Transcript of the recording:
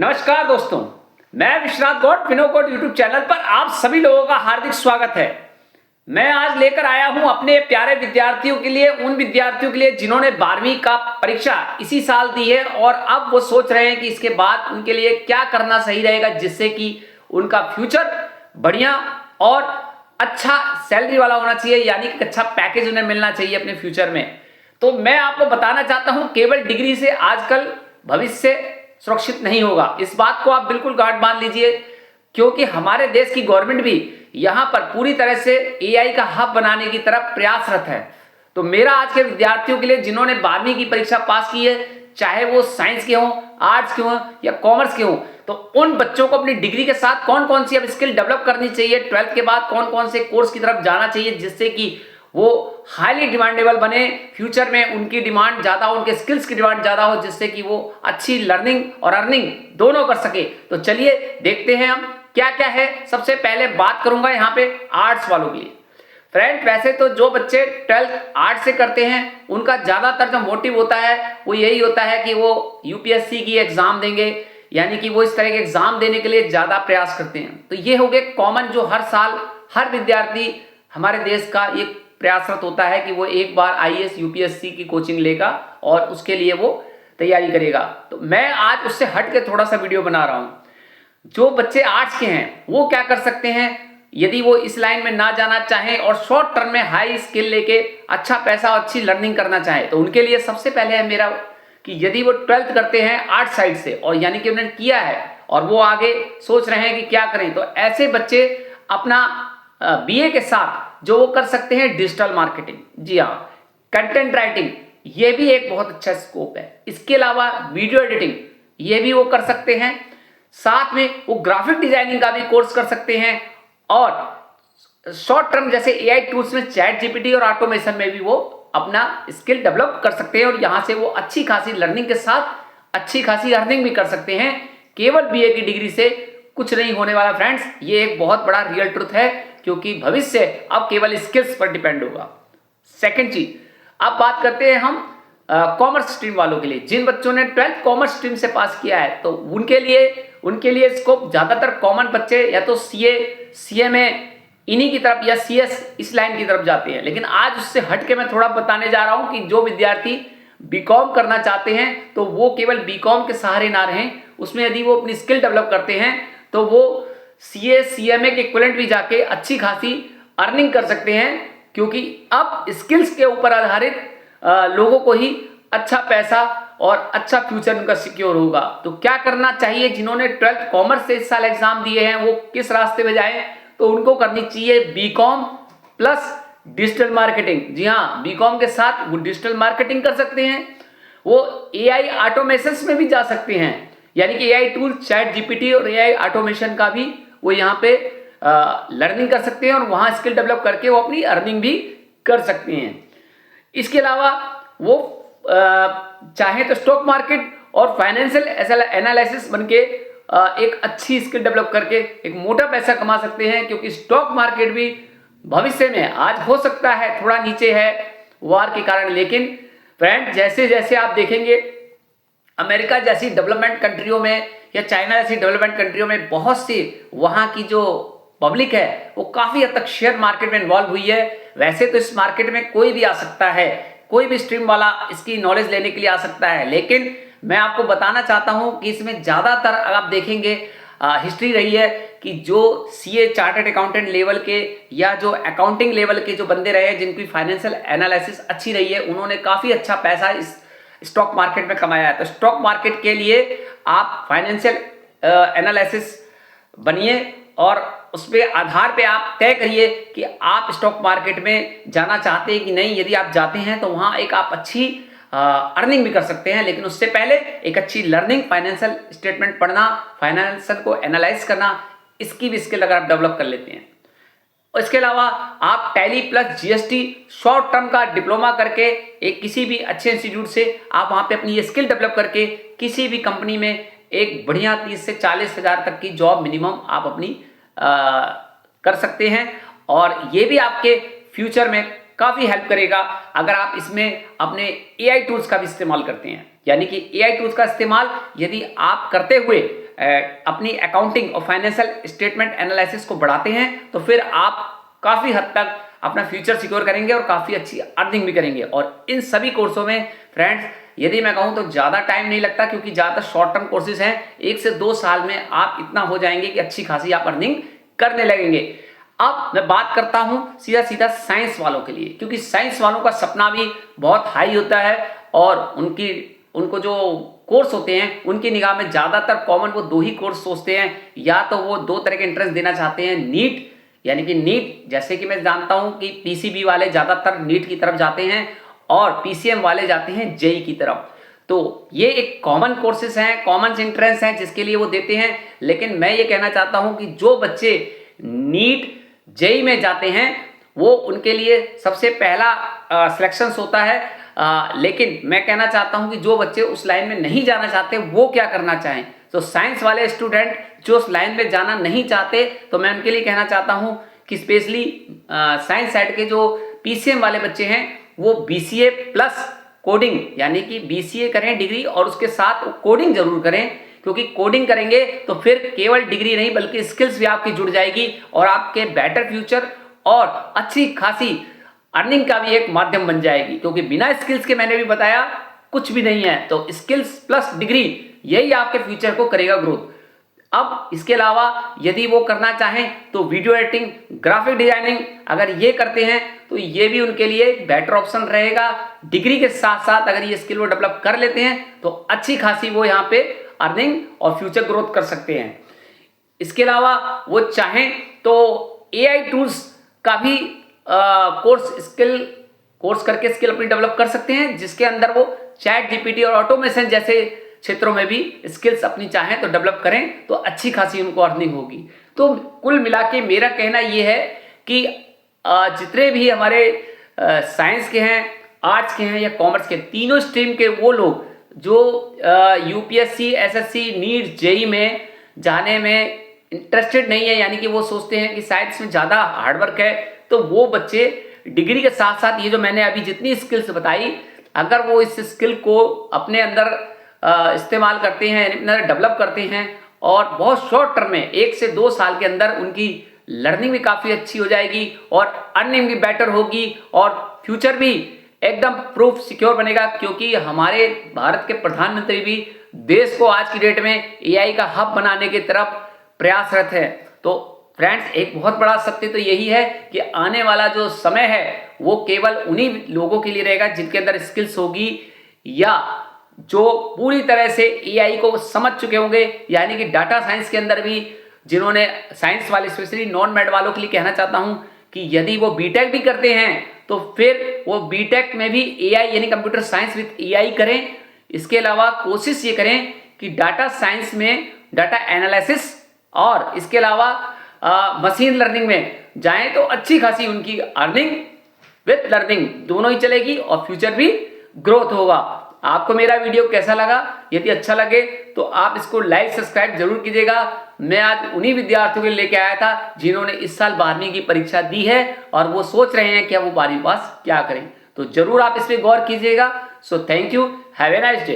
नमस्कार दोस्तों, मैं विश्वनाथ गौड़ फिनोकोड यूट्यूब चैनल पर आप सभी लोगों का हार्दिक स्वागत है। मैं आज लेकर आया हूं अपने प्यारे विद्यार्थियों के लिए, उन विद्यार्थियों के लिए जिन्होंने 12वीं का परीक्षा इसी साल दी है और अब वो सोच रहे हैं कि इसके बाद उनके लिए क्या करना सही रहेगा जिससे कि उनका फ्यूचर बढ़िया और अच्छा सैलरी वाला होना चाहिए, यानी कि अच्छा पैकेज उन्हें मिलना चाहिए अपने फ्यूचर में। तो मैं आपको बताना चाहता हूं, केवल डिग्री से आजकल भविष्य सुरक्षित नहीं होगा। इस बात को आप बिल्कुल गांठ बांध लीजिए, क्योंकि हमारे देश की गवर्नमेंट भी यहां पर पूरी तरह से एआई का हब बनाने की तरफ प्रयासरत है। तो मेरा आज के विद्यार्थियों के लिए जिन्होंने 12वीं की परीक्षा पास की है, चाहे वो साइंस के हों, आर्ट्स के हों या कॉमर्स के हों, तो उन बच्चों को अपनी डिग्री के साथ कौन कौन सी अब स्किल डेवलप करनी चाहिए, 12th के बाद कौन कौन से कोर्स की तरफ जाना चाहिए जिससे कि वो हाईली डिमांडेबल बने, फ्यूचर में उनकी डिमांड ज्यादा हो, उनके स्किल्स की डिमांड ज्यादा हो, जिससे कि वो अच्छी लर्निंग और अर्निंग दोनों कर सके। तो चलिए देखते हैं हम क्या क्या है। सबसे पहले बात करूंगा यहाँ पे आर्ट्स वालों के लिए। फ्रेंड, वैसे तो जो बच्चे 12th आर्ट्स से करते हैं उनका ज्यादातर जो मोटिव होता है वो यही होता है कि वो यूपीएससी की एग्जाम देंगे, यानी कि वो इस तरह के एग्जाम देने के लिए ज्यादा प्रयास करते हैं। तो ये हो गए कॉमन, जो हर साल हर विद्यार्थी हमारे देश का एक प्रयासरत होता है कि वो एक बार आईएएस यूपीएससी की कोचिंग लेगा और उसके लिए वो तैयारी करेगा। तो मैं आज उससे हट के थोड़ा सा वीडियो बना रहा हूं। जो बच्चे आर्ट्स के हैं वो क्या कर सकते हैं यदि वो इस लाइन में ना जाना चाहें और शॉर्ट टर्म में हाई स्किल लेके अच्छा पैसा और अच्छी लर्निंग करना चाहें, तो उनके लिए सबसे पहले है मेरा कि यदि वो 12th करते हैं आर्ट साइड से और यानी कि उन्होंने किया है और वो आगे सोच रहे हैं कि क्या करें, तो ऐसे बच्चे अपना बीए के साथ जो वो कर सकते हैं डिजिटल मार्केटिंग, जी हाँ, कंटेंट राइटिंग, ये भी एक बहुत अच्छा स्कोप है। इसके अलावा वीडियो एडिटिंग ये भी वो कर सकते हैं, साथ में वो ग्राफिक डिजाइनिंग का भी कोर्स कर सकते हैं और शॉर्ट टर्म जैसे एआई टूल्स में चैट जीपीटी और ऑटोमेशन में भी वो अपना स्किल डेवलप कर सकते हैं और यहां से वो अच्छी खासी लर्निंग के साथ अच्छी खासी अर्निंग भी कर सकते हैं। केवल बीए की डिग्री से कुछ नहीं होने वाला फ्रेंड्स, ये एक बहुत बड़ा रियल ट्रुथ है, क्योंकि भविष्य अब केवल स्किल्स पर डिपेंड होगा। सेकंड चीज, अब बात करते हैं हम कॉमर्स स्ट्रीम वालों के लिए। जिन बच्चों ने 12th कॉमर्स स्ट्रीम से पास किया है तो उनके लिए स्कोप ज्यादातर कॉमन बच्चे या तो सीए सीएमए इन्हीं की तरफ या सीएस इस लाइन की तरफ जाते हैं। लेकिन आज उससे हट के मैं थोड़ा बताने जा रहा हूं कि जो विद्यार्थी बीकॉम करना चाहते हैं तो वो केवल बीकॉम के सहारे ना रहें, उसमें यदि वो अपनी स्किल डेवलप करते हैं तो वो सीए सीएमए के इक्विवेलेंट भी जाके अच्छी खासी अर्निंग कर सकते हैं, क्योंकि अब स्किल्स के ऊपर आधारित लोगों को ही अच्छा पैसा और अच्छा फ्यूचर उनका सिक्योर होगा। तो क्या करना चाहिए जिन्होंने 12th कॉमर्स से इस साल एग्जाम दिए हैं, वो किस रास्ते पे जाएं, तो उनको करनी चाहिए बीकॉम प्लस डिजिटल मार्केटिंग। जी हाँ, बीकॉम के साथ वो डिजिटल मार्केटिंग कर सकते हैं, वो एआई ऑटोमेशन में भी जा सकते हैं, यानी कि एआई टूल चैट जीपीटी और एआई ऑटोमेशन का भी वो यहाँ पे लर्निंग कर सकते हैं और वहां स्किल डेवलप करके वो अपनी अर्निंग भी कर सकते हैं। इसके अलावा वो चाहे तो स्टॉक मार्केट और फाइनेंशियल एनालिसिस बनके एक अच्छी स्किल डेवलप करके एक मोटा पैसा कमा सकते हैं, क्योंकि स्टॉक मार्केट भी भविष्य में आज हो सकता है थोड़ा नीचे है वार के कारण, लेकिन फ्रेंड जैसे जैसे आप देखेंगे अमेरिका जैसी डेवलपमेंट कंट्रियों में या चाइना जैसी डेवलपमेंट कंट्रियों में बहुत सी वहां की जो पब्लिक है वो काफी हद तक शेयर मार्केट में इन्वॉल्व हुई है। वैसे तो इस मार्केट में कोई भी आ सकता है, कोई भी स्ट्रीम वाला इसकी नॉलेज लेने के लिए आ सकता है, लेकिन मैं आपको बताना चाहता हूं कि इसमें ज्यादातर आप देखेंगे हिस्ट्री रही है कि जो सीए चार्टर्ड अकाउंटेंट लेवल के या जो अकाउंटिंग लेवल के जो बंदे रहे जिनकी फाइनेंशियल एनालिसिस अच्छी रही है, उन्होंने काफी अच्छा पैसा इस स्टॉक मार्केट में कमाया है। तो स्टॉक मार्केट के लिए आप फाइनेंशियल एनालिसिस बनिए और उसपे आधार पे आप तय करिए कि आप स्टॉक मार्केट में जाना चाहते हैं कि नहीं। यदि आप जाते हैं तो वहां एक आप अच्छी अर्निंग भी कर सकते हैं, लेकिन उससे पहले एक अच्छी लर्निंग, फाइनेंशियल स्टेटमेंट पढ़ना, फाइनेंशियल को एनालाइज करना, इसकी भी स्किल अगर आप डेवलप कर लेते हैं। और इसके अलावा आप tally plus GST short term का डिप्लोमा करके एक किसी भी अच्छे इंस्टीट्यूट से आप वहां पे अपनी ये स्किल डेवलप करके किसी भी कंपनी में एक बढ़िया 30 से 40 हजार तक की जॉब मिनिमम आप अपनी कर सकते हैं, और ये भी आपके फ्यूचर में काफी हेल्प करेगा अगर आप इसमें अपने एआई टूल्स का भी इस्तेमाल करते हैं। यानी कि एआई टूल्स का इस्तेमाल यदि आप करते हुए अपनी अकाउंटिंग और फाइनेंशियल स्टेटमेंट एनालिसिस को बढ़ाते हैं तो फिर आप काफ़ी हद तक अपना फ्यूचर सिक्योर करेंगे और काफ़ी अच्छी अर्निंग भी करेंगे। और इन सभी कोर्सों में फ्रेंड्स यदि मैं कहूँ तो ज़्यादा टाइम नहीं लगता, क्योंकि ज़्यादातर शॉर्ट टर्म कोर्सेज हैं। 1 से 2 साल में आप इतना हो जाएंगे कि अच्छी खासी आप अर्निंग करने लगेंगे। अब मैं बात करता हूं सीधा सीधा साइंस वालों के लिए, क्योंकि साइंस वालों का सपना भी बहुत हाई होता है और उनको जो कोर्स होते हैं उनकी निगाह में ज़्यादातर कॉमन वो 2 ही कोर्स सोचते हैं। या तो वो 2 तरह के एंट्रेंस देना चाहते हैं, नीट यानी कि नीट, जैसे कि मैं जानता हूं कि पीसीबी वाले ज़्यादातर नीट की तरफ जाते हैं और पीसीएम वाले जाते हैं जेई की तरफ। तो ये एक कॉमन कोर्सेज हैं, कॉमन एंट्रेंस हैं जिसके लिए वो देते हैं। लेकिन मैं ये कहना चाहता हूं कि जो बच्चे नीट जेई में जाते हैं वो उनके लिए सबसे पहला सिलेक्शंस होता है। लेकिन मैं कहना चाहता हूं कि जो बच्चे उस लाइन में नहीं जाना चाहते वो क्या करना चाहें। तो साइंस वाले स्टूडेंट जो उस लाइन में जाना नहीं चाहते तो मैं उनके लिए कहना चाहता हूं कि स्पेशली साइंस साइड के जो पीसीएम वाले बच्चे हैं वो बीसीए प्लस कोडिंग यानी कि बीसीए करें डिग्री और उसके साथ कोडिंग जरूर करें, क्योंकि कोडिंग करेंगे तो फिर केवल डिग्री नहीं बल्कि स्किल्स भी आपकी जुड़ जाएगी और आपके बेटर फ्यूचर और अच्छी खासी अर्निंग का भी एक माध्यम बन जाएगी। क्योंकि बिना स्किल्स के मैंने भी बताया कुछ भी नहीं है, तो स्किल्स प्लस डिग्री यही आपके फ्यूचर को करेगा ग्रोथ। अब इसके अलावा यदि वो करना चाहें तो वीडियो एडिटिंग, ग्राफिक डिजाइनिंग अगर ये करते हैं तो ये भी उनके लिए एक बेटर ऑप्शन रहेगा। डिग्री के साथ साथ अगर ये स्किल वो डेवलप कर लेते हैं तो अच्छी खासी वो यहाँ पे अर्निंग और फ्यूचर ग्रोथ कर सकते हैं। इसके अलावा वो चाहें तो एआई टूल्स का भी कोर्स करके स्किल अपनी डेवलप कर सकते हैं, जिसके अंदर वो चैट जीपीटी और ऑटोमेशन जैसे क्षेत्रों में भी स्किल्स अपनी चाहें तो डेवलप करें तो अच्छी खासी उनको अर्निंग होगी। तो कुल मिला के मेरा कहना ये है कि जितने भी हमारे साइंस के हैं, आर्ट्स के हैं या कॉमर्स के, तीनों स्ट्रीम के वो लोग जो यूपीएससी, एसएससी, नीट, जेई में जाने में इंटरेस्टेड नहीं है, यानी कि वो सोचते हैं कि साइंस में ज़्यादा हार्डवर्क है, तो वो बच्चे डिग्री के साथ साथ ये जो मैंने अभी जितनी स्किल्स बताई, अगर वो इस स्किल को अपने अंदर इस्तेमाल करते हैं, अंदर डेवलप करते हैं और बहुत शॉर्ट टर्म में 1 से 2 साल के अंदर उनकी लर्निंग भी काफ़ी अच्छी हो जाएगी और अर्निंग भी बेटर होगी और फ्यूचर भी एकदम प्रूफ सिक्योर बनेगा। क्योंकि हमारे भारत के प्रधानमंत्री भी देश को आज की डेट में एआई का हब बनाने की तरफ प्रयासरत है। तो फ्रेंड्स एक बहुत बड़ा सत्य तो यही है कि आने वाला जो समय है वो केवल उन्हीं लोगों के लिए रहेगा जिनके अंदर स्किल्स होगी या जो पूरी तरह से एआई को समझ चुके होंगे, यानी कि डाटा साइंस के अंदर भी जिन्होंने साइंस वाले, स्पेशली नॉन मैड वालों के लिए कहना चाहता हूं कि यदि वो बीटेक भी करते हैं तो फिर वो बीटेक में भी एआई यानी कंप्यूटर साइंस विद एआई करें। इसके अलावा कोशिश ये करें कि डाटा साइंस में डाटा एनालिसिस और इसके अलावा मशीन लर्निंग में जाएं तो अच्छी खासी उनकी अर्निंग विद लर्निंग दोनों ही चलेगी और फ्यूचर भी ग्रोथ होगा। आपको मेरा वीडियो कैसा लगा? यदि अच्छा लगे तो आप इसको लाइक सब्सक्राइब जरूर कीजिएगा। मैं आज उन्हीं विद्यार्थियों के लिए लेके आया था जिन्होंने इस साल 12वीं की परीक्षा दी है और वो सोच रहे हैं कि वो 12वीं पास क्या करें, तो जरूर आप इस पे गौर कीजिएगा। So thank you, have a nice day.